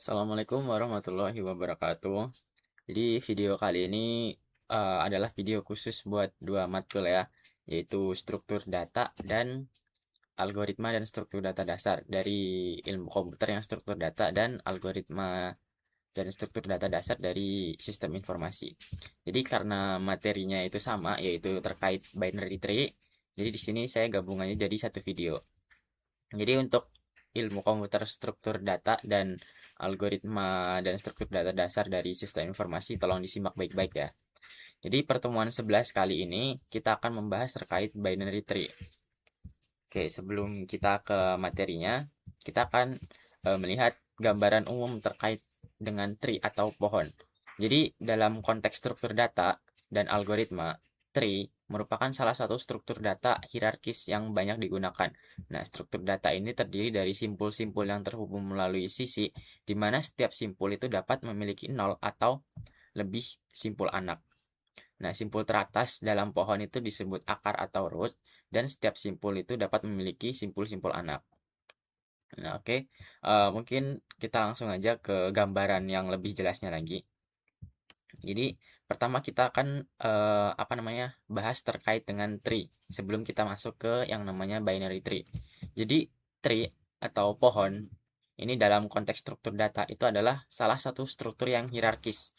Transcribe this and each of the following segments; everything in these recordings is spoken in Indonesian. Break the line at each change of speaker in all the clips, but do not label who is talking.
Assalamualaikum warahmatullahi wabarakatuh. Jadi video kali ini adalah video khusus buat dua matkul ya, yaitu struktur data dan algoritma dan struktur data dasar dari ilmu komputer yang struktur data dan algoritma dan struktur data dasar dari sistem informasi. Jadi karena materinya itu sama, yaitu terkait binary tree, jadi di sini saya gabungannya jadi satu video. Jadi untuk ilmu komputer struktur data dan algoritma dan struktur data dasar dari sistem informasi tolong disimak baik-baik ya. Jadi pertemuan 11 kali ini kita akan membahas terkait binary tree. Oke, sebelum kita ke materinya, kita akan melihat gambaran umum terkait dengan tree atau pohon. Jadi dalam konteks struktur data dan algoritma, tree merupakan salah satu struktur data hierarkis yang banyak digunakan. Nah, struktur data ini terdiri dari simpul-simpul yang terhubung melalui sisi, di mana setiap simpul itu dapat memiliki nol atau lebih simpul anak. Nah, simpul teratas dalam pohon itu disebut akar atau root, dan setiap simpul itu dapat memiliki simpul-simpul anak. Nah, oke. Mungkin kita langsung aja ke gambaran yang lebih jelasnya lagi. Jadi, pertama kita akan apa namanya? Bahas terkait dengan tree sebelum kita masuk ke yang namanya binary tree. Jadi, tree atau pohon ini dalam konteks struktur data itu adalah salah satu struktur yang hierarkis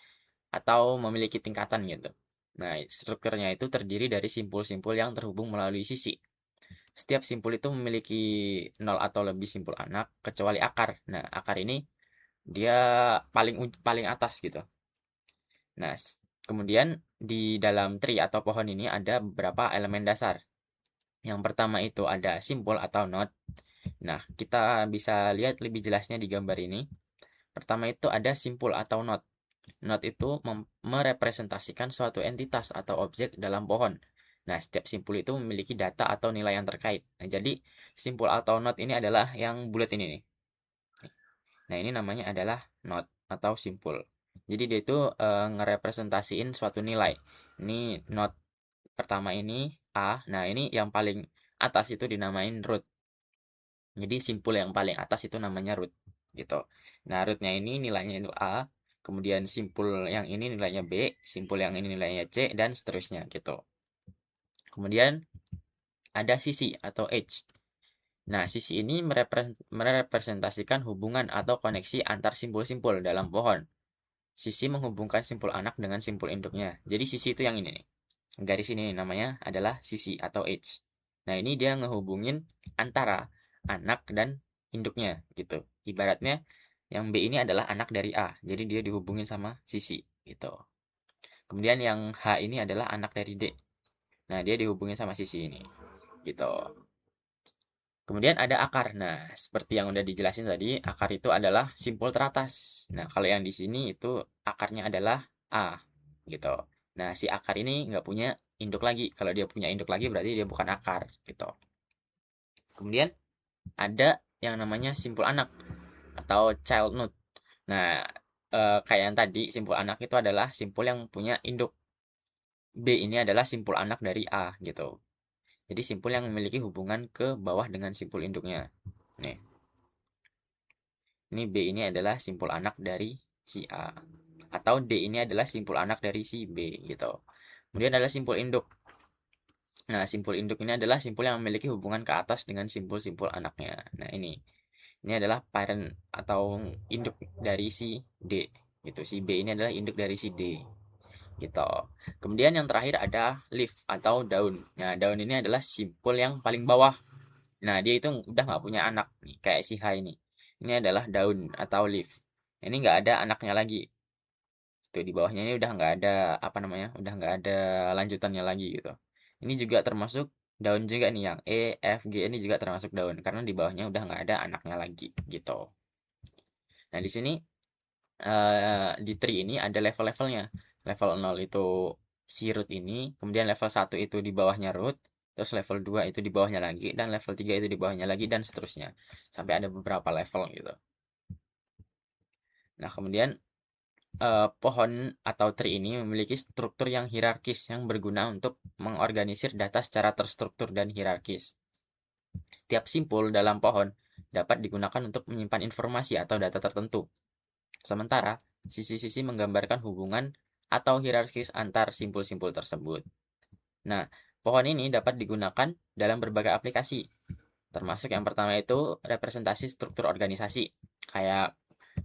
atau memiliki tingkatan gitu. Nah, strukturnya itu terdiri dari simpul-simpul yang terhubung melalui sisi. Setiap simpul itu memiliki nol atau lebih simpul anak kecuali akar. Nah, akar ini dia paling atas gitu. Nah, kemudian di dalam tree atau pohon ini ada beberapa elemen dasar. Yang pertama itu ada simpul atau node. Nah, kita bisa lihat lebih jelasnya di gambar ini. Pertama itu ada simpul atau node. Node itu merepresentasikan suatu entitas atau objek dalam pohon. Nah, setiap simpul itu memiliki data atau nilai yang terkait. Nah, jadi simpul atau node ini adalah yang bulat ini nih. Nah, ini namanya adalah node atau simpul. Jadi dia itu ngerepresentasiin suatu nilai. Ini node pertama ini A. Nah, ini yang paling atas itu dinamain root. Jadi simpul yang paling atas itu namanya root gitu. Nah, rootnya ini nilainya itu A, kemudian simpul yang ini nilainya B, simpul yang ini nilainya C, dan seterusnya gitu. Kemudian ada sisi atau edge. Nah, sisi ini merepresentasikan hubungan atau koneksi antar simpul-simpul dalam pohon. Sisi menghubungkan simpul anak dengan simpul induknya. Jadi sisi itu yang ini nih. Garis ini namanya adalah sisi atau edge. Nah, ini dia ngehubungin antara anak dan induknya gitu. Ibaratnya yang B ini adalah anak dari A. Jadi dia dihubungin sama sisi gitu. Kemudian yang H ini adalah anak dari D. Nah, dia dihubungin sama sisi ini gitu. Kemudian ada akar. Nah, seperti yang udah dijelasin tadi, akar itu adalah simpul teratas. Nah, kalau yang di sini itu akarnya adalah A gitu. Nah, si akar ini nggak punya induk lagi. Kalau dia punya induk lagi berarti dia bukan akar gitu. Kemudian ada yang namanya simpul anak atau child node. Nah, kayak yang tadi simpul anak itu adalah simpul yang punya induk. B ini adalah simpul anak dari A gitu. Jadi simpul yang memiliki hubungan ke bawah dengan simpul induknya. Nih. Ini B ini adalah simpul anak dari si A. Atau D ini adalah simpul anak dari si B gitu. Kemudian ada simpul induk. Nah, simpul induk ini adalah simpul yang memiliki hubungan ke atas dengan simpul-simpul anaknya. Nah, ini. Ini adalah parent atau induk dari si D gitu. Si B ini adalah induk dari si D gitu. Kemudian yang terakhir ada leaf atau daun. Nah, daun ini adalah simpul yang paling bawah. Nah, dia itu udah nggak punya anak nih, kayak si H ini. Ini adalah daun atau leaf. Ini nggak ada anaknya lagi. Tuh di bawahnya ini udah nggak ada apa namanya, udah nggak ada lanjutannya lagi gitu. Ini juga termasuk daun juga nih yang E, F, G ini juga termasuk daun karena di bawahnya udah nggak ada anaknya lagi gitu. Nah, di sini di tree ini ada level-levelnya. Level 0 itu si root ini, kemudian level 1 itu di bawahnya root, terus level 2 itu di bawahnya lagi, dan level 3 itu di bawahnya lagi, dan seterusnya. Sampai ada beberapa level gitu. Nah, kemudian pohon atau tree ini memiliki struktur yang hierarkis yang berguna untuk mengorganisir data secara terstruktur dan hierarkis. Setiap simpul dalam pohon dapat digunakan untuk menyimpan informasi atau data tertentu. Sementara sisi-sisi menggambarkan hubungan atau hierarkis antar simpul-simpul tersebut. Nah, pohon ini dapat digunakan dalam berbagai aplikasi, termasuk yang pertama itu representasi struktur organisasi. Kayak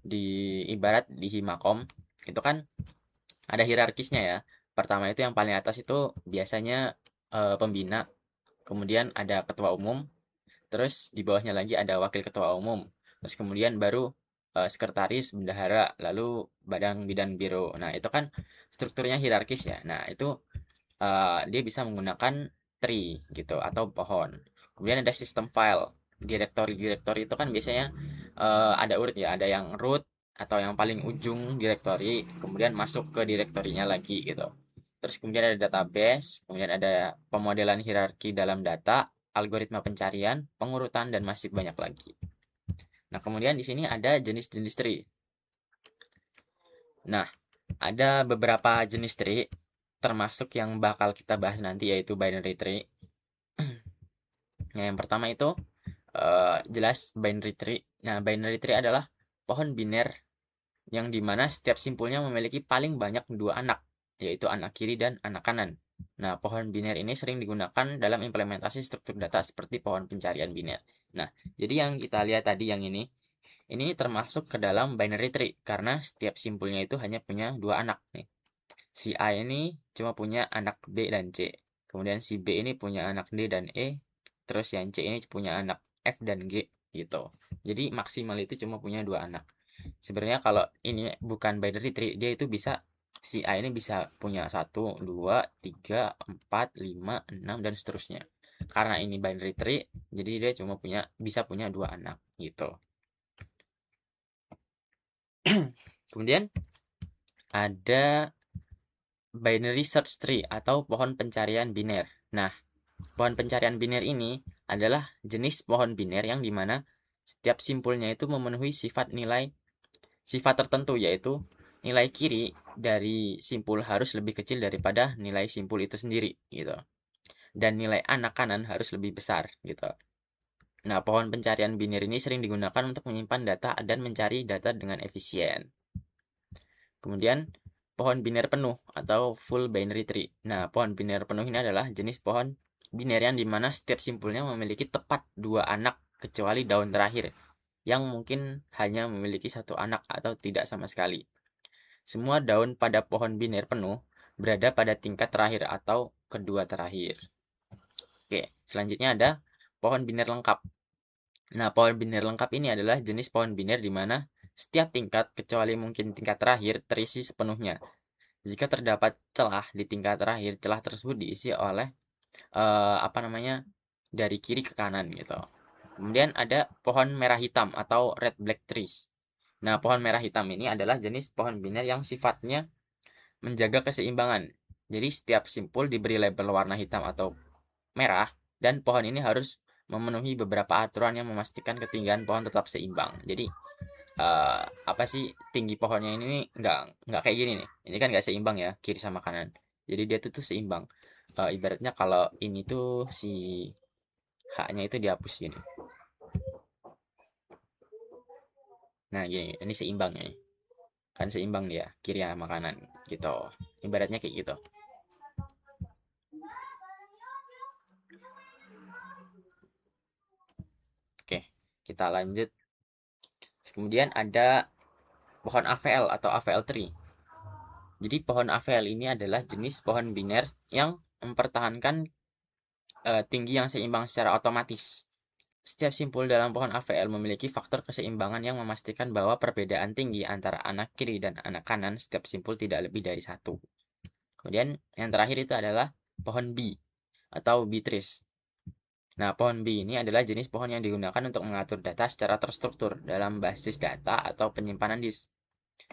di ibarat di Himakom itu kan ada hierarkisnya ya. Pertama itu yang paling atas itu biasanya pembina, kemudian ada ketua umum, terus di bawahnya lagi ada wakil ketua umum, terus kemudian baru sekretaris, bendahara, lalu badan bidan biro. Nah, itu kan strukturnya hierarkis ya. Nah, itu dia bisa menggunakan tree gitu atau pohon. Kemudian ada sistem file. Direktori itu kan biasanya ada urut ya, ada yang root atau yang paling ujung direktori, kemudian masuk ke direktorinya lagi gitu. Terus kemudian ada database, kemudian ada pemodelan hierarki dalam data, algoritma pencarian, pengurutan, dan masih banyak lagi. Nah, kemudian di sini ada jenis-jenis tree. Nah, ada beberapa jenis tree, termasuk yang bakal kita bahas nanti yaitu binary tree. Nah, yang pertama itu jelas binary tree. Nah, binary tree adalah pohon biner yang dimana setiap simpulnya memiliki paling banyak dua anak, yaitu anak kiri dan anak kanan. Nah, pohon biner ini sering digunakan dalam implementasi struktur data seperti pohon pencarian biner. Nah, jadi yang kita lihat tadi yang ini termasuk ke dalam binary tree karena setiap simpulnya itu hanya punya dua anak nih. Si A ini cuma punya anak B dan C. Kemudian si B ini punya anak D dan E. Terus yang C ini punya anak F dan G gitu. Jadi maksimal itu cuma punya dua anak. Sebenarnya kalau ini bukan binary tree, dia itu bisa si A ini bisa punya 1, 2, 3, 4, 5, 6 dan seterusnya. Karena ini binary tree, jadi dia cuma bisa punya dua anak gitu. Kemudian ada binary search tree atau pohon pencarian biner. Nah, pohon pencarian biner ini adalah jenis pohon biner yang dimana setiap simpulnya itu memenuhi sifat tertentu, yaitu nilai kiri dari simpul harus lebih kecil daripada nilai simpul itu sendiri gitu. Dan nilai anak kanan harus lebih besar gitu. Nah, pohon pencarian biner ini sering digunakan untuk menyimpan data dan mencari data dengan efisien. Kemudian pohon biner penuh atau full binary tree. Nah, pohon biner penuh ini adalah jenis pohon biner yang dimana setiap simpulnya memiliki tepat dua anak kecuali daun terakhir yang mungkin hanya memiliki satu anak atau tidak sama sekali. Semua daun pada pohon biner penuh berada pada tingkat terakhir atau kedua terakhir. Oke, selanjutnya ada pohon biner lengkap. Nah, pohon biner lengkap ini adalah jenis pohon biner di mana setiap tingkat kecuali mungkin tingkat terakhir terisi sepenuhnya. Jika terdapat celah di tingkat terakhir, celah tersebut diisi oleh apa namanya dari kiri ke kanan gitu. Kemudian ada pohon merah hitam atau red black trees. Nah, pohon merah hitam ini adalah jenis pohon biner yang sifatnya menjaga keseimbangan. Jadi setiap simpul diberi label warna hitam atau merah dan pohon ini harus memenuhi beberapa aturan yang memastikan ketinggian pohon tetap seimbang. Jadi apa sih tinggi pohonnya ini nggak kayak gini nih. Ini kan nggak seimbang ya kiri sama kanan. Jadi dia tuh seimbang. Ibaratnya kalau ini tuh si haknya itu dihapus gini. Nah gini, ini seimbang ya. Kan seimbang dia kiri sama kanan gitu. Ibaratnya kayak gitu. Oke, kita lanjut. Kemudian ada pohon AVL atau AVL tree. Jadi pohon AVL ini adalah jenis pohon biner yang mempertahankan tinggi yang seimbang secara otomatis. Setiap simpul dalam pohon AVL memiliki faktor keseimbangan yang memastikan bahwa perbedaan tinggi antara anak kiri dan anak kanan setiap simpul tidak lebih dari 1. Kemudian yang terakhir itu adalah pohon B atau B-trees. Nah, pohon B ini adalah jenis pohon yang digunakan untuk mengatur data secara terstruktur dalam basis data atau penyimpanan disk.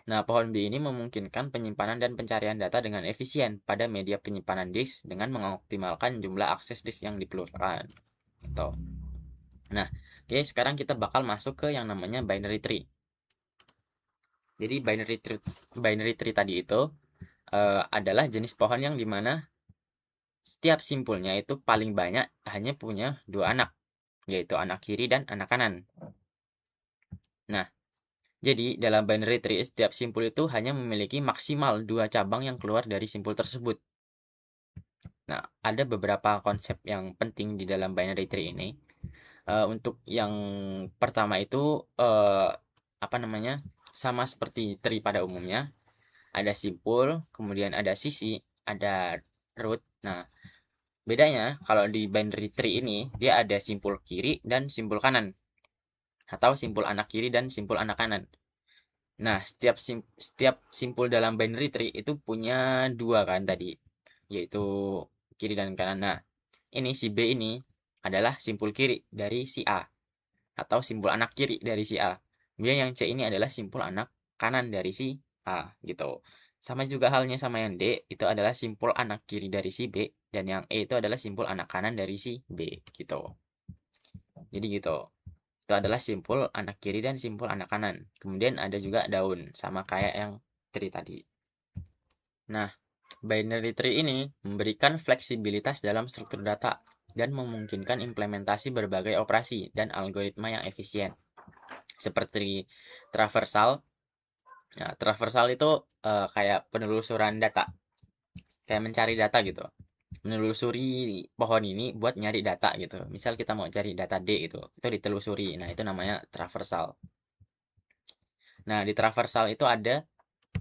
Nah, pohon B ini memungkinkan penyimpanan dan pencarian data dengan efisien pada media penyimpanan disk dengan mengoptimalkan jumlah akses disk yang diperlukan. Gitu. Nah, oke, sekarang kita bakal masuk ke yang namanya binary tree. Jadi binary tree tadi itu adalah jenis pohon yang dimana setiap simpulnya itu paling banyak hanya punya dua anak, yaitu anak kiri dan anak kanan. Nah, Jadi, dalam binary tree, setiap simpul itu hanya memiliki maksimal 2 cabang yang keluar dari simpul tersebut. Nah, ada beberapa konsep yang penting di dalam binary tree ini. Untuk yang pertama itu, apa namanya, sama seperti tree pada umumnya, ada simpul, kemudian ada sisi, ada root. Nah, bedanya kalau di binary tree ini, dia ada simpul kiri dan simpul kanan, atau simpul anak kiri dan simpul anak kanan. Nah, setiap simpul dalam binary tree itu punya dua kan tadi, yaitu kiri dan kanan. Nah, ini si B ini adalah simpul kiri dari si A, atau simpul anak kiri dari si A. Kemudian yang C ini adalah simpul anak kanan dari si A gitu. Sama juga halnya sama yang D, itu adalah simpul anak kiri dari si B, dan yang E itu adalah simpul anak kanan dari si B gitu. Jadi gitu. Itu adalah simpul anak kiri dan simpul anak kanan. Kemudian ada juga daun, sama kayak yang tree tadi. Nah, binary tree ini memberikan fleksibilitas dalam struktur data dan memungkinkan implementasi berbagai operasi dan algoritma yang efisien. Seperti traversal. Nah, traversal itu kayak penelusuran data, kayak mencari data gitu. Menelusuri pohon ini buat nyari data gitu. Misal kita mau cari data D itu ditelusuri. Nah, itu namanya traversal. Nah, di traversal itu ada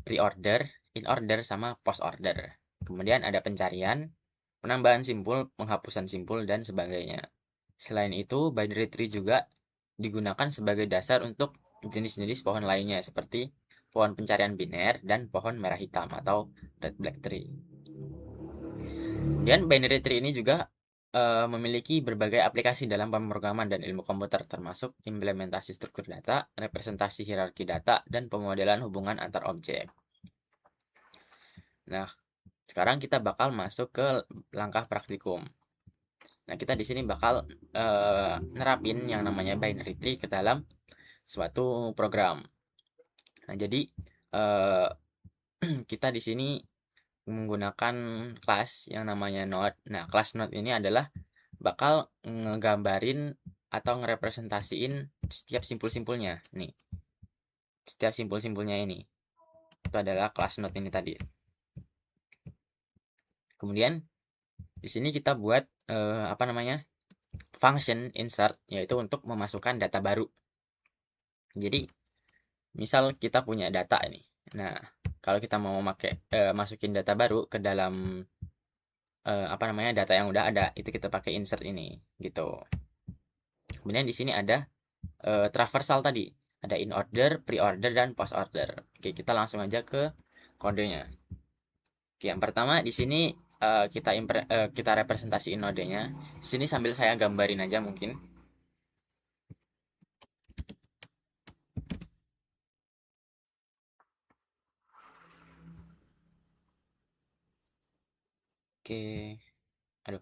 pre-order, in-order, sama post-order. Kemudian ada pencarian, penambahan simpul, penghapusan simpul, dan sebagainya. Selain itu, binary tree juga digunakan sebagai dasar untuk jenis-jenis pohon lainnya seperti pohon pencarian biner dan pohon merah hitam atau red black tree. Kemudian binary tree ini juga memiliki berbagai aplikasi dalam pemrograman dan ilmu komputer termasuk implementasi struktur data, representasi hierarki data, dan pemodelan hubungan antar objek. Nah, sekarang kita bakal masuk ke langkah praktikum. Nah, kita di sini bakal nerapin yang namanya binary tree ke dalam suatu program. Nah, jadi kita di sini menggunakan kelas yang namanya node. Nah, kelas node ini adalah bakal ngegambarin atau ngerepresentasiin setiap simpul-simpulnya. Nih, setiap simpul-simpulnya ini. Itu adalah kelas node ini tadi. Kemudian di sini kita buat apa namanya? Function insert, yaitu untuk memasukkan data baru. Jadi, misal kita punya data ini. Nah, kalau kita mau masukin data baru ke dalam apa namanya, data yang udah ada, itu kita pakai insert ini gitu. Kemudian di sini ada traversal tadi, ada in order, pre-order, dan post order. Oke, kita langsung aja ke kodenya. Oke, yang pertama di sini kita representasiin nodenya. Di sini sambil saya gambarin aja mungkin. Oke, aduh.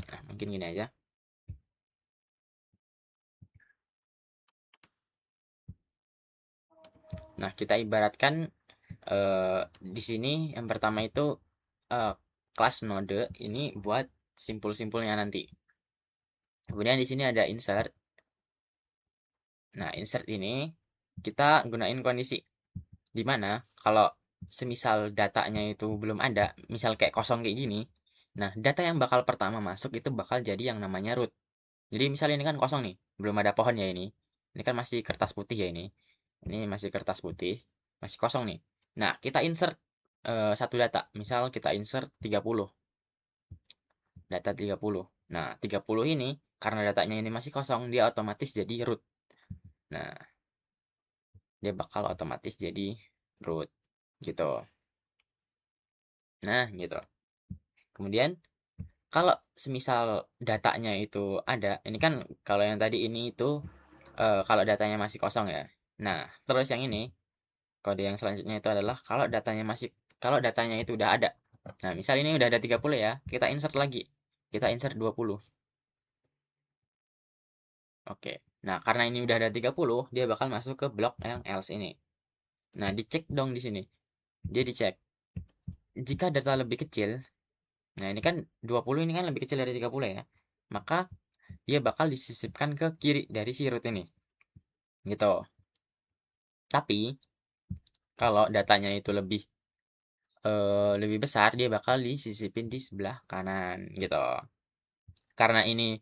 Nah, mungkin gini aja. Nah, kita ibaratkan di sini yang pertama itu kelas node ini buat simpul-simpulnya nanti. Kemudian di sini ada insert. Nah, insert ini kita gunain kondisi di mana kalau semisal datanya itu belum ada, misal kayak kosong kayak gini. Nah, data yang bakal pertama masuk itu bakal jadi yang namanya root. Jadi misalnya ini kan kosong nih, belum ada pohon ya ini. Ini kan masih kertas putih ya ini. Ini masih kertas putih, masih kosong nih. Nah, kita insert satu data. Misal kita insert 30. Data 30. Nah, 30 ini karena datanya ini masih kosong, dia otomatis jadi root. Nah, dia bakal otomatis jadi root gitu. Nah, gitu. Kemudian kalau semisal datanya itu ada, ini kan kalau yang tadi ini itu kalau datanya masih kosong ya. Nah, terus yang ini kode yang selanjutnya itu adalah kalau datanya itu udah ada. Nah, misal ini udah ada 30 ya, kita insert lagi. Kita insert 20. Oke. Nah, karena ini udah ada 30, dia bakal masuk ke blok yang else ini. Nah, dicek dong di sini. Dia dicek. Jika data lebih kecil Nah, ini kan 20 ini kan lebih kecil dari 30 ya. Maka dia bakal disisipkan ke kiri dari si root ini. Gitu. Tapi kalau datanya itu lebih besar, dia bakal disisipin di sebelah kanan gitu. Karena ini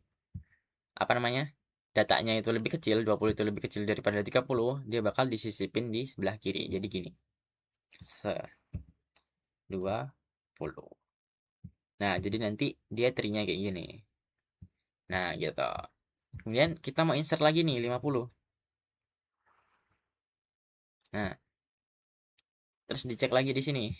apa namanya? Datanya itu lebih kecil, 20 itu lebih kecil daripada 30, dia bakal disisipin di sebelah kiri. Jadi gini. 20. Nah, jadi nanti dia trinya kayak gini. Nah, gitu. Kemudian kita mau insert lagi nih 50. Nah, terus dicek lagi di sini.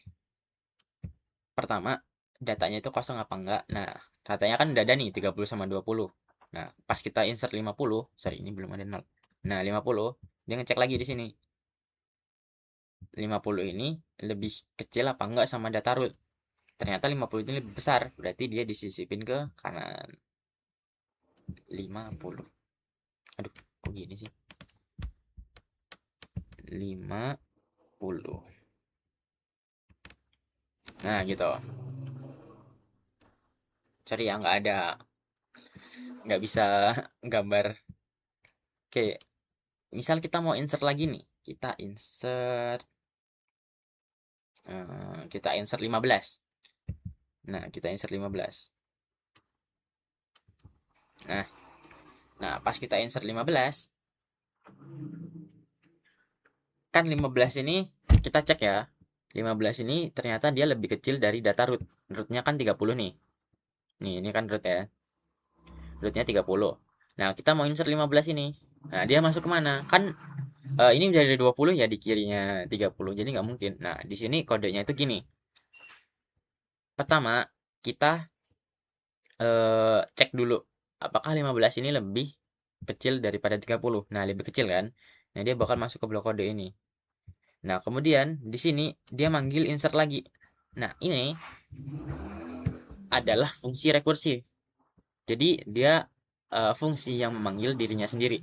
Pertama, datanya itu kosong apa enggak. Nah, datanya kan udah ada nih 30 sama 20. Nah, pas kita insert 50, sorry ini belum ada 0. Nah, 50, dia ngecek lagi di sini. 50 ini lebih kecil apa enggak sama data root. Ternyata 50 ini lebih besar, berarti dia disisipin ke kanan. 50. Aduh, kok gini sih? 50. Nah, gitu. Sorry ya, nggak bisa gambar. Oke, misal kita mau insert lagi nih. Kita insert 15. Nah, kita insert 15. Nah, pas kita insert 15, kan 15 ini kita cek ya. 15 ini ternyata dia lebih kecil dari data root. Rootnya kan 30 nih. Nih, ini kan root ya. Rootnya 30. Nah, kita mau insert 15 ini. Nah, dia masuk kemana? Kan ini udah ada 20 ya di kirinya 30. Jadi nggak mungkin. Nah, di sini kodenya itu gini. Pertama, kita cek dulu apakah 15 ini lebih kecil daripada 30. Nah, lebih kecil kan? Nah, dia bakal masuk ke blok kode ini. Nah, kemudian di sini dia manggil insert lagi. Nah, ini adalah fungsi rekursif. Jadi dia fungsi yang memanggil dirinya sendiri.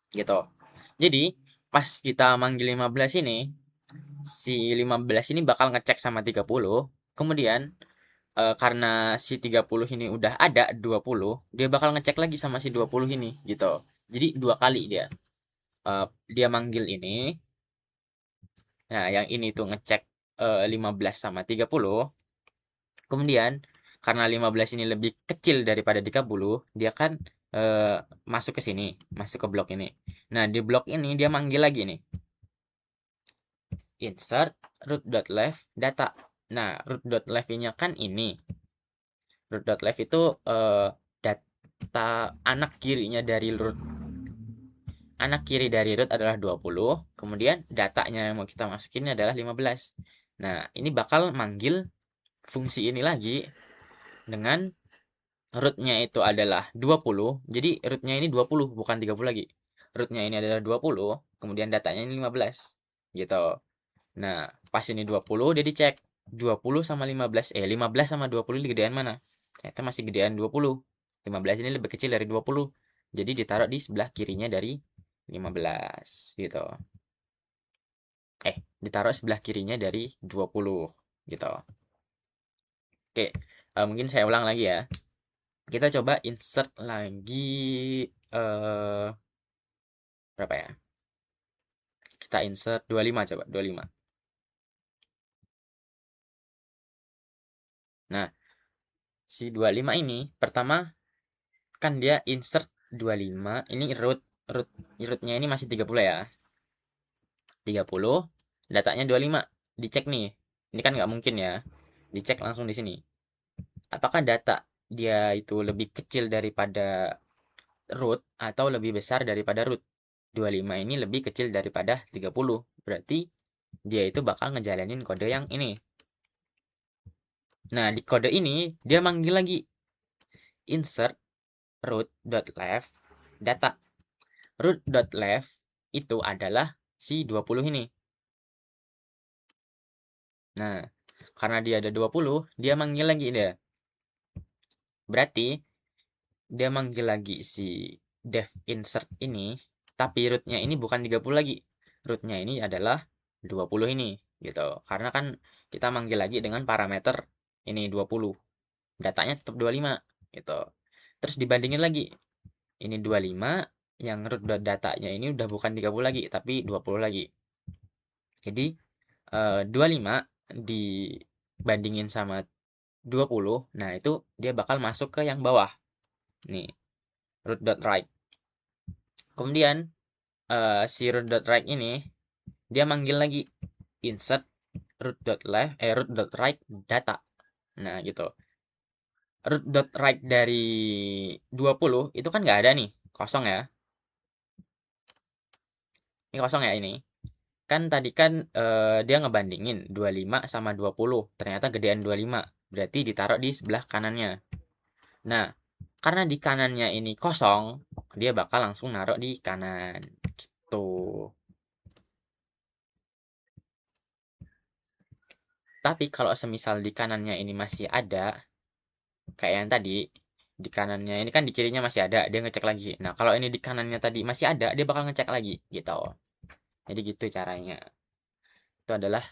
Gitu. Jadi, pas kita manggil 15 ini, si 15 ini bakal ngecek sama 30. Kemudian karena si 30 ini udah ada 20, dia bakal ngecek lagi sama si 20 ini gitu. Jadi dua kali dia manggil ini. Nah, yang ini tuh ngecek 15 sama 30. Kemudian karena 15 ini lebih kecil daripada 30, dia kan masuk ke sini, masuk ke blok ini. Nah, di blok ini dia manggil lagi nih. Insert root.left data. Nah, root.left-nya kan ini. Root.left itu data anak kirinya dari root. Anak kiri dari root adalah 20, kemudian datanya yang mau kita masukin adalah 15. Nah, ini bakal manggil fungsi ini lagi dengan rootnya itu adalah 20. Jadi rootnya ini 20 bukan 30 lagi. Rootnya ini adalah 20, kemudian datanya ini 15. Gitu. Nah, pas ini 20 dia dicek 20 sama 15. 15 sama 20 ini gedean mana? Ternyata masih gedean 20. 15 ini lebih kecil dari 20. Jadi ditaruh di sebelah kirinya dari 15 gitu. Ditaruh sebelah kirinya dari 20 gitu. Oke, mungkin saya ulang lagi ya. Kita coba insert lagi berapa ya? Kita insert 25 coba, 25. Nah, si 25 ini pertama kan dia insert 25, ini rootnya ini masih 30 ya. 30, datanya 25. Dicek nih. Ini kan nggak mungkin ya. Dicek langsung di sini. Apakah data dia itu lebih kecil daripada root atau lebih besar daripada root? 25 ini lebih kecil daripada 30. Berarti dia itu bakal ngejalanin kode yang ini. Nah, di kode ini dia manggil lagi insert root.left data. Root.left itu adalah si 20 ini. Nah, karena dia ada 20, dia manggil lagi dia. Berarti dia manggil lagi si def insert ini, tapi rootnya ini bukan 30 lagi. Rootnya ini adalah 20 ini gitu. Karena kan kita manggil lagi dengan parameter ini 20. Datanya tetap 25 gitu. Terus dibandingin lagi. Ini 25, yang root datanya ini udah bukan 30 lagi, tapi 20 lagi. Jadi 25 dibandingin sama 20, nah itu dia bakal masuk ke yang bawah. Nih, root dot right. Kemudian si root dot right ini dia manggil lagi insert root dot left root dot right data. Nah, gitu. Root dot right dari 20 itu kan nggak ada nih, kosong ya. Ini kosong ya ini. Kan tadi kan dia ngebandingin 25 sama 20. Ternyata gedean 25. Berarti ditaruh di sebelah kanannya. Nah, karena di kanannya ini kosong, dia bakal langsung naruh di kanan. Gitu. Tapi kalau semisal di kanannya ini masih ada, kayak yang tadi, di kanannya ini kan di kirinya masih ada, dia ngecek lagi. Nah, kalau ini di kanannya tadi masih ada, dia bakal ngecek lagi gitu. Jadi gitu caranya. Itu adalah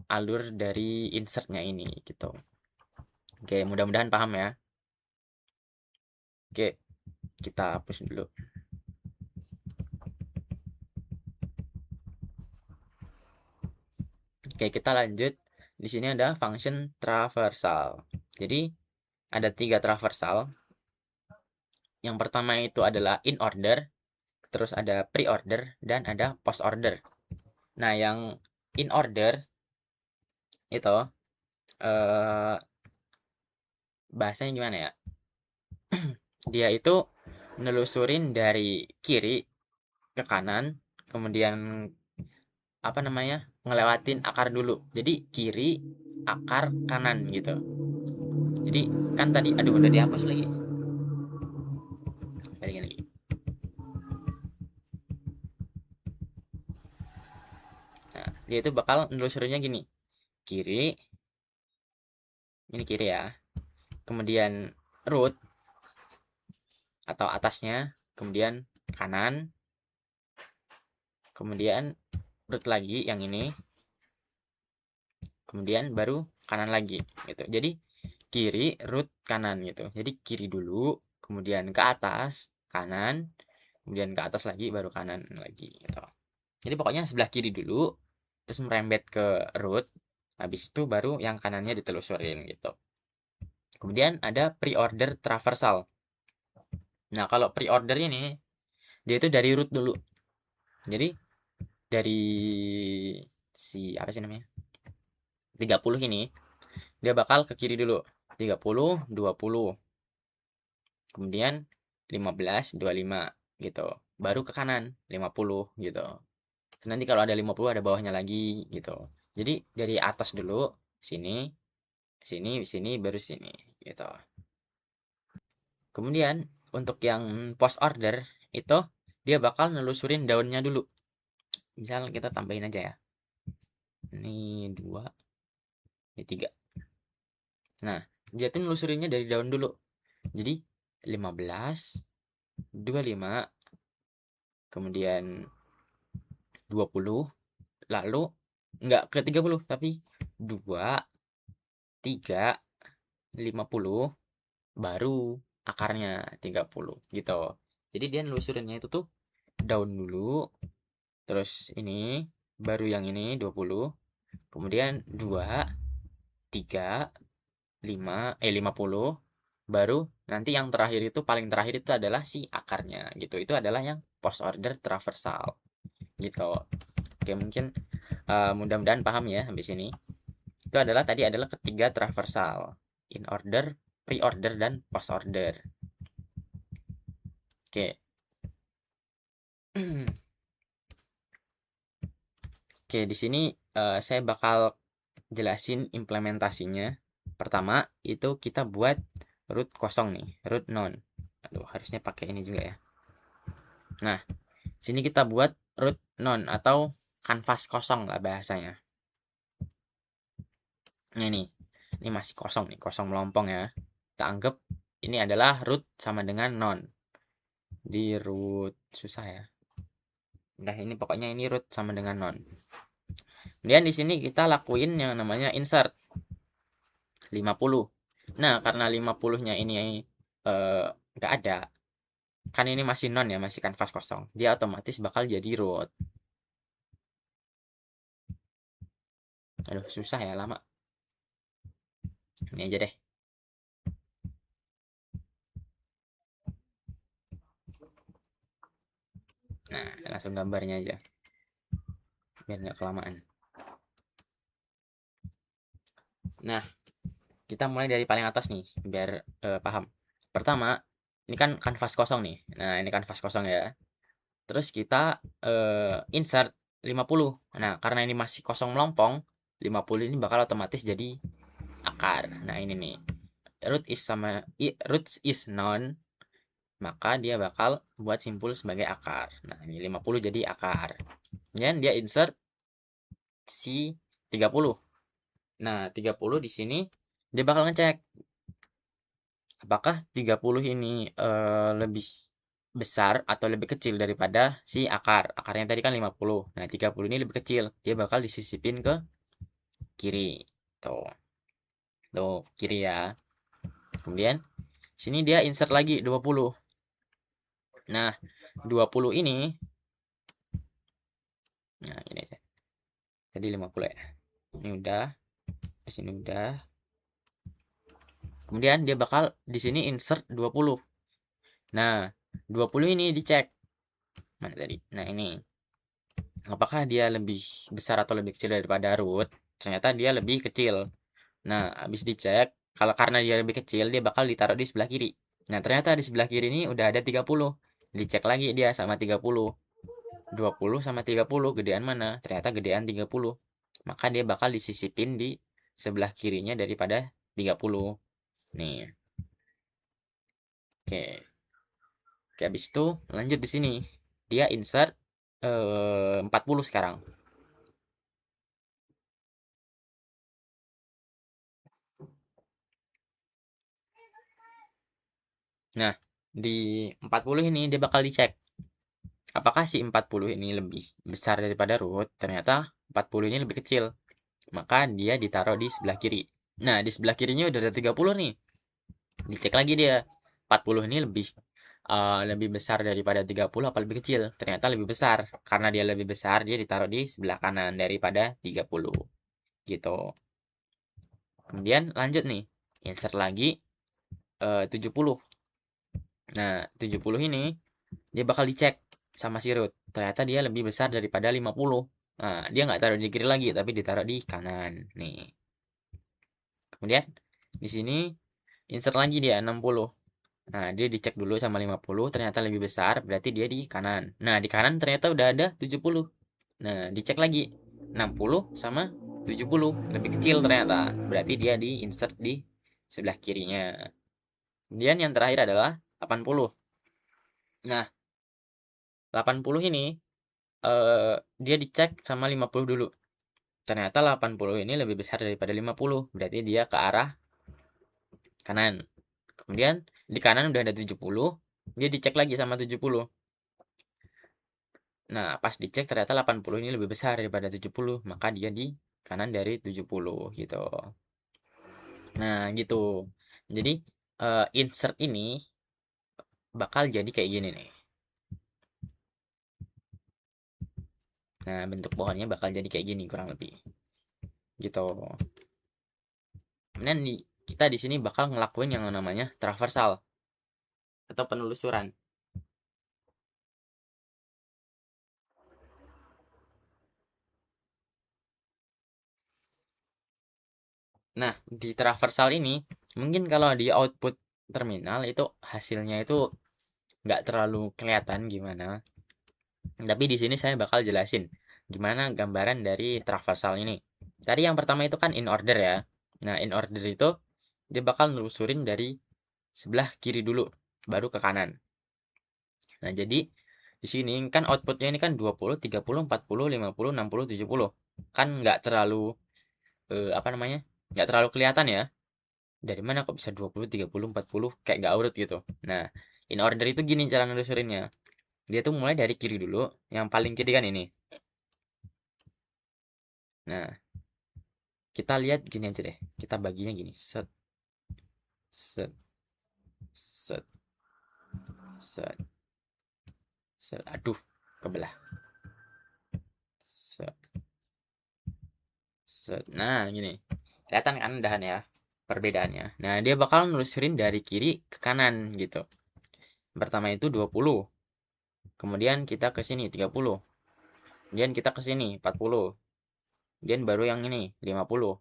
alur dari insertnya ini gitu. Oke, mudah-mudahan paham ya. Oke, kita hapus dulu. Oke, kita lanjut. Di sini ada function traversal. Jadi ada 3 traversal. Yang pertama itu adalah in order, terus ada pre-order, dan ada post order. Nah, yang in order itu eh bahasanya gimana ya? Dia itu nelusurin dari kiri ke kanan, kemudian apa namanya? Ngelewatin akar dulu. Jadi kiri, akar, kanan gitu. Jadi kan tadi aduh udah dihapus lagi. Balikin lagi. Nah, dia itu bakal nelusurinnya gini. Kiri, ini kiri ya. Kemudian root atau atasnya, kemudian kanan, kemudian root lagi yang ini, kemudian baru kanan lagi gitu. Jadi kiri, root, kanan gitu. Jadi kiri dulu, kemudian ke atas, kanan, kemudian ke atas lagi, baru kanan lagi gitu. Jadi pokoknya sebelah kiri dulu, terus merembet ke root, habis itu baru yang kanannya ditelusurin gitu. Kemudian ada pre-order traversal. Nah, kalau pre-order ini dia itu dari root dulu. Jadi dari si apa sih namanya? 30 ini dia bakal ke kiri dulu. 30, 20. Kemudian 15, 25 gitu. Baru ke kanan 50 gitu. Nanti kalau ada 50 ada bawahnya lagi gitu. Jadi dari atas dulu sini, sini, sini baru sini gitu. Kemudian untuk yang post order itu dia bakal nelusurin daunnya dulu. Misal kita tambahin aja ya. Ini 2, ini 3. Nah, dia tuh nelusurinnya dari daun dulu. Jadi 15, 25, kemudian 20, lalu enggak ke 30 tapi 2, 3, 50, baru akarnya 30 gitu. Jadi dia nelusurinnya itu tuh daun dulu, terus ini baru yang ini 20, kemudian 2, 3, 50, baru nanti yang terakhir itu paling terakhir itu adalah si akarnya gitu. Itu adalah yang post order traversal gitu. Oke, mungkin mudah-mudahan paham ya sampai sini. Itu adalah tadi adalah ketiga traversal, in order, pre-order, dan post order. Oke. Oke, di sini saya bakal jelasin implementasinya. Pertama, itu kita buat root kosong nih, root none. Aduh, harusnya pakai ini juga ya. Nah, sini kita buat root none atau kanvas kosong lah bahasanya. Nah, ini masih kosong nih, kosong melompong ya. Kita anggap ini adalah root sama dengan none. Di root susah ya. Nah, ini pokoknya ini root sama dengan none. Kemudian di sini kita lakuin yang namanya insert. 50. Nah, karena 50-nya ini nggak ada, kan ini masih non ya, masih kanvas kosong. Dia otomatis bakal jadi root. Aduh, susah ya, lama. Ini aja deh. Nah, langsung gambarnya aja. Biar nggak kelamaan. Nah, kita mulai dari paling atas nih, biar paham. Pertama, ini kan kanvas kosong nih. Nah, ini kanvas kosong ya. Terus kita insert 50. Nah, karena ini masih kosong melompong, 50 ini bakal otomatis jadi akar. Nah, ini nih. Roots is non, maka dia bakal buat simpul sebagai akar. Nah, ini 50 jadi akar. Dan dia insert si 30. Nah, 30 di sini dia bakal ngecek apakah 30 ini lebih besar atau lebih kecil daripada si akar. Akarnya tadi kan 50. Nah, 30 ini lebih kecil. Dia bakal disisipin ke kiri. Tuh. Tuh, kiri ya. Kemudian sini dia insert lagi 20. Nah, 20 ini, nah ini aja. Tadi 50 ya. Ini udah, di sini udah. Kemudian dia bakal di sini insert 20. Nah, 20 ini dicek. Mana tadi? Nah, ini. Apakah dia lebih besar atau lebih kecil daripada root? Ternyata dia lebih kecil. Nah, habis dicek, kalau karena dia lebih kecil, dia bakal ditaruh di sebelah kiri. Nah, ternyata di sebelah kiri ini udah ada 30. Dicek lagi dia sama 30. 20 sama 30 gedean mana? Ternyata gedean 30. Maka dia bakal disisipin di sebelah kirinya daripada 30. Nih. Oke. Oke, habis itu lanjut di sini. Dia insert 40 sekarang. Nah, di 40 ini dia bakal dicek apakah si 40 ini lebih besar daripada root. Ternyata 40 ini lebih kecil. Maka dia ditaruh di sebelah kiri. Nah, di sebelah kirinya udah ada 30 nih. Dicek lagi dia. 40 ini lebih besar daripada 30 apa lebih kecil? Ternyata lebih besar. Karena dia lebih besar, dia ditaruh di sebelah kanan daripada 30. Gitu. Kemudian lanjut nih. Insert lagi 70. Nah, 70 ini dia bakal dicek sama si root. Ternyata dia lebih besar daripada 50. Nah, dia nggak taruh di kiri lagi, tapi ditaruh di kanan. Nih. Kemudian di sini insert lagi dia 60. Nah, dia dicek dulu sama 50, ternyata lebih besar, berarti dia di kanan. Nah, di kanan ternyata udah ada 70. Nah, dicek lagi 60 sama 70, lebih kecil ternyata. Berarti dia di insert di sebelah kirinya. Kemudian yang terakhir adalah 80. Nah, 80 ini dia dicek sama 50 dulu. Ternyata 80 ini lebih besar daripada 50, berarti dia ke arah kanan. Kemudian di kanan udah ada 70, dia dicek lagi sama 70. Nah, pas dicek ternyata 80 ini lebih besar daripada 70, maka dia di kanan dari 70 gitu. Nah, gitu. Jadi insert ini bakal jadi kayak gini nih. Nah, bentuk pohonnya bakal jadi kayak gini kurang lebih. Gitu. Kemudian kita di sini bakal ngelakuin yang namanya traversal atau penelusuran. Nah, di traversal ini mungkin kalau di output terminal itu hasilnya itu nggak terlalu kelihatan gimana. Tapi di sini saya bakal jelasin gimana gambaran dari traversal ini. Tadi yang pertama itu kan in order ya. Nah, in order itu dia bakal nelusurin dari sebelah kiri dulu, baru ke kanan. Nah, jadi di sini kan outputnya ini kan 20, 30, 40, 50, 60, 70. Kan nggak terlalu apa namanya? Nggak terlalu kelihatan ya. Dari mana kok bisa 20, 30, 40 kayak nggak urut gitu. Nah, in order itu gini cara nelusurinnya. Dia tuh mulai dari kiri dulu, yang paling kiri kan ini. Nah, Kita lihat gini aja deh. Kita baginya gini. Set, set, set, set, set. Aduh, kebelah. Set, set. Nah, gini. Kelihatan kan dahan ya perbedaannya. Nah, dia bakal nelusurin dari kiri ke kanan gitu. Pertama itu 20. Kemudian kita ke sini 30. Kemudian kita ke sini 40. Kemudian baru yang ini 50.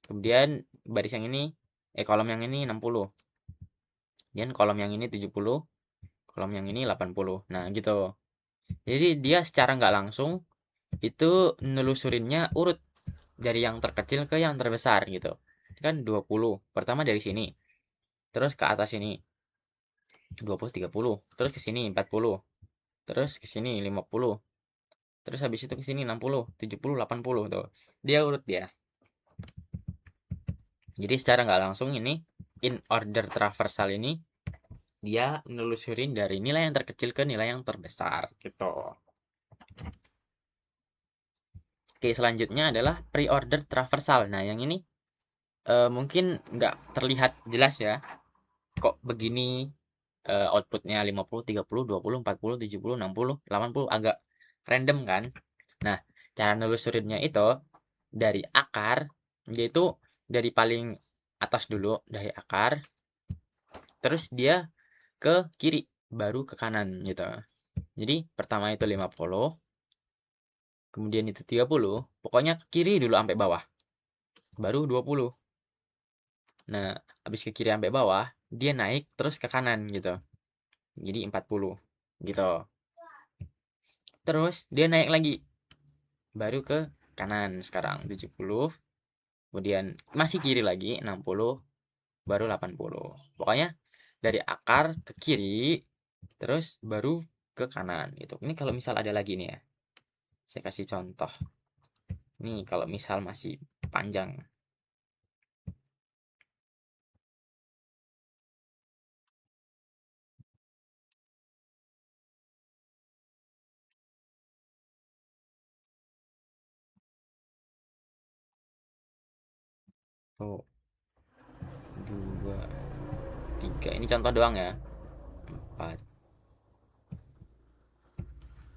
Kemudian baris yang ini kolom yang ini 60. Kemudian kolom yang ini 70, kolom yang ini 80. Nah, gitu. Jadi dia secara nggak langsung itu nelusurinnya urut dari yang terkecil ke yang terbesar gitu. Kan 20. Pertama dari sini. Terus ke atas ini 20 30. Terus ke sini 40. Terus ke sini 50. Terus habis itu ke sini 60, 70, 80 tuh. Dia urut dia. Jadi secara nggak langsung ini in order traversal ini dia nelusurin dari nilai yang terkecil ke nilai yang terbesar gitu. Oke, selanjutnya adalah pre-order traversal. Nah, yang ini mungkin nggak terlihat jelas ya. Kok begini outputnya 50, 30, 20, 40, 70, 60, 80 agak random kan. Nah, cara nelusurinnya itu dari akar, yaitu dari paling atas dulu, dari akar, terus dia ke kiri, baru ke kanan gitu. Jadi pertama itu 50, kemudian itu 30, pokoknya ke kiri dulu sampai bawah, baru 20. Nah, habis ke kiri sampai bawah, dia naik terus ke kanan gitu. Jadi 40 gitu. Terus dia naik lagi, baru ke kanan sekarang 70. Kemudian masih kiri lagi 60, baru 80. Pokoknya dari akar ke kiri, terus baru ke kanan gitu. Ini kalau misal ada lagi nih ya. Saya kasih contoh. Nih kalau misal masih panjang. Tuh, 2, 3. Ini contoh doang ya. 4,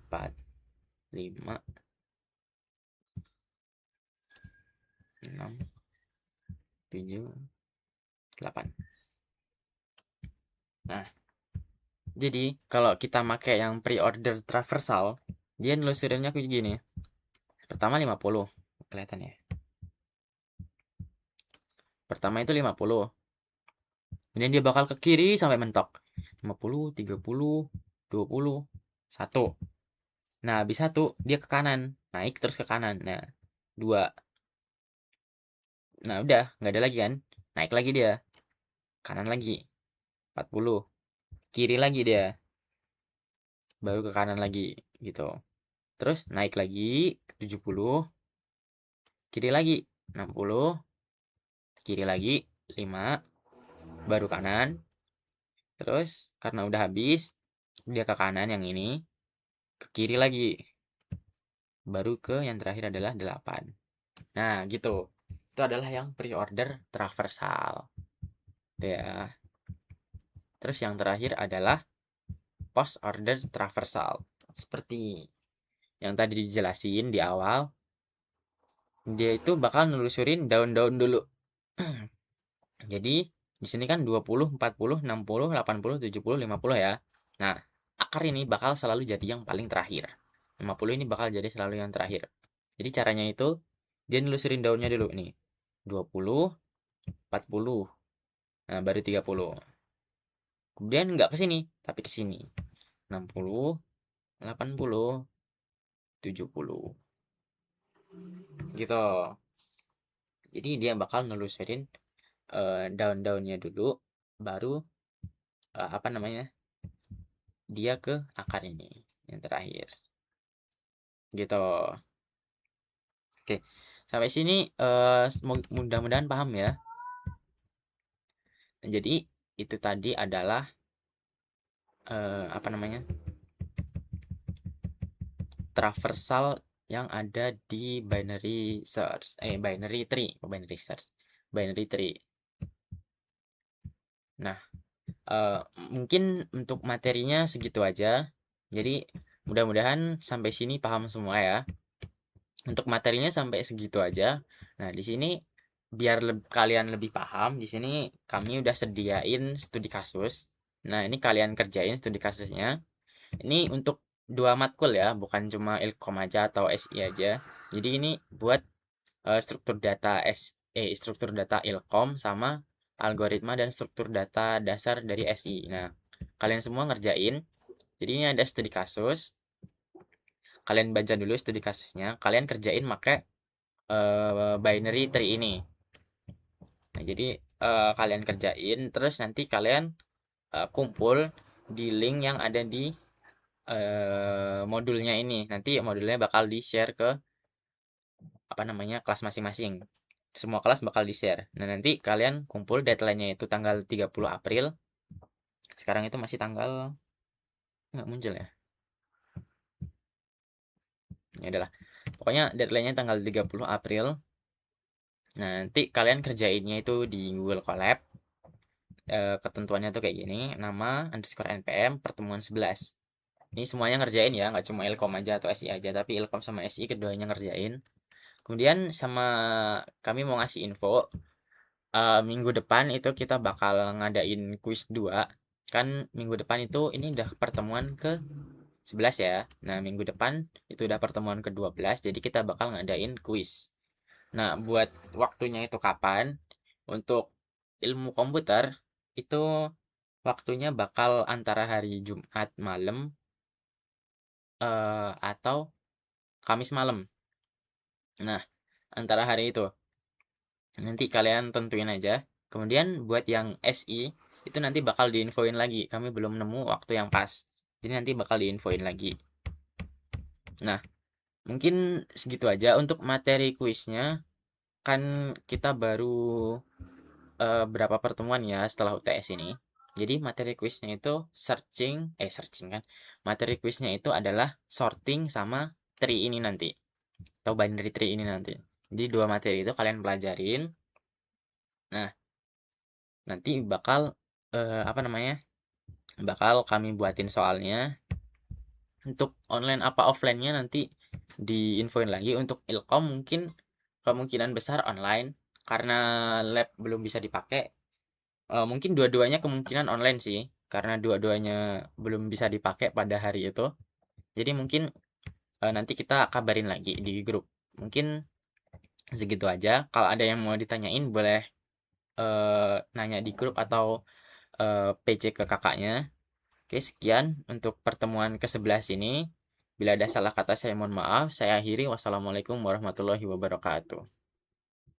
4, 5, 6, 7, 8. Nah, jadi kalau kita pakai yang pre-order traversal, dia nelusurinnya kayak gini. Pertama 50, kelihatan ya. Pertama itu 50. Kemudian dia bakal ke kiri sampai mentok. 50, 30, 20, 1. Nah, habis 1 dia ke kanan, naik terus ke kanan. Nah, 2. Nah, udah, nggak ada lagi kan? Naik lagi dia. Kanan lagi. 40. Kiri lagi dia. Baru ke kanan lagi gitu. Terus naik lagi 70. Kiri lagi 60. Kiri lagi 5. Baru kanan. Terus karena udah habis, dia ke kanan yang ini. Ke kiri lagi. Baru ke yang terakhir adalah 8. Nah, gitu. Itu adalah yang pre-order traversal. Itu ya. Terus yang terakhir adalah post order traversal. Seperti yang tadi dijelasin di awal, dia itu bakal nelusurin daun-daun dulu. Jadi di sini kan 20, 40, 60, 80, 70, 50 ya. Nah, akar ini bakal selalu jadi yang paling terakhir. 50 ini bakal jadi selalu yang terakhir. Jadi caranya itu dia nelusurin daunnya dulu nih. 20, 40. Nah, baru 30. Kemudian nggak ke sini, tapi ke sini. 60, 80, 70. Gitu. Jadi dia bakal nelusurin daun-daunnya dulu, baru apa namanya? Dia ke akar ini yang terakhir. Gitu. Oke. Sampai sini mudah-mudahan paham ya. Jadi itu tadi adalah apa namanya? Traversal yang ada di binary search, binary tree, binary search, binary tree. Nah, mungkin untuk materinya segitu aja. Jadi mudah-mudahan sampai sini paham semua ya. Untuk materinya sampai segitu aja. Nah, di sini biar kalian lebih paham, di sini kami udah sediain studi kasus. Nah, ini kalian kerjain studi kasusnya. Ini untuk dua matkul ya, bukan cuma Ilkom aja atau SI aja. Jadi ini buat struktur data Ilkom sama algoritma dan struktur data dasar dari SI. Nah, kalian semua ngerjain. Jadi ini ada studi kasus. Kalian baca dulu studi kasusnya. Kalian kerjain pakai binary tree ini. Nah, jadi kalian kerjain, terus nanti kalian kumpul di link yang ada di modulnya ini. Nanti modulnya bakal di-share ke apa namanya kelas masing-masing. Semua kelas bakal di-share. Nah, nanti kalian kumpul, deadline-nya itu tanggal 30 April. Sekarang itu masih tanggal nggak muncul ya. Ya adalah. Pokoknya deadline-nya tanggal 30 April. Nah, nanti kalian kerjainnya itu di Google Colab. Ketentuannya tuh kayak gini, nama underscore npm pertemuan 11. Ini semuanya ngerjain ya, nggak cuma Ilkom aja atau SI aja, tapi Ilkom sama SI keduanya ngerjain. Kemudian sama kami mau ngasih info, minggu depan itu kita bakal ngadain kuis 2. Kan minggu depan itu ini udah pertemuan ke 11 ya. Nah, minggu depan itu udah pertemuan ke-12, jadi kita bakal ngadain kuis. Nah, buat waktunya itu kapan? Untuk ilmu komputer itu waktunya bakal antara hari Jumat malam atau Kamis malam. Nah, antara hari itu. Nanti kalian tentuin aja. Kemudian buat yang SI itu nanti bakal diinfoin lagi. Kami belum nemu waktu yang pas. Jadi nanti bakal diinfoin lagi. Nah, mungkin segitu aja untuk materi kuisnya. Kan kita baru berapa pertemuan ya setelah UTS ini. Jadi materi kuisnya itu searching kan. Materi kuisnya itu adalah sorting sama tree ini nanti. Atau binary tree ini nanti. Jadi dua materi itu kalian pelajarin. Nah, nanti bakal apa namanya? Bakal kami buatin soalnya. Untuk online apa offline-nya nanti diinfoin lagi. Untuk Ilkom mungkin kemungkinan besar online karena lab belum bisa dipakai. Mungkin dua-duanya kemungkinan online sih, karena dua-duanya belum bisa dipakai pada hari itu. Jadi mungkin nanti kita kabarin lagi di grup. Mungkin segitu aja. Kalau ada yang mau ditanyain boleh nanya di grup atau PC ke kakaknya. Oke, sekian untuk pertemuan ke-11 ini. Bila ada salah kata saya mohon maaf. Saya akhiri. Wassalamualaikum warahmatullahi wabarakatuh.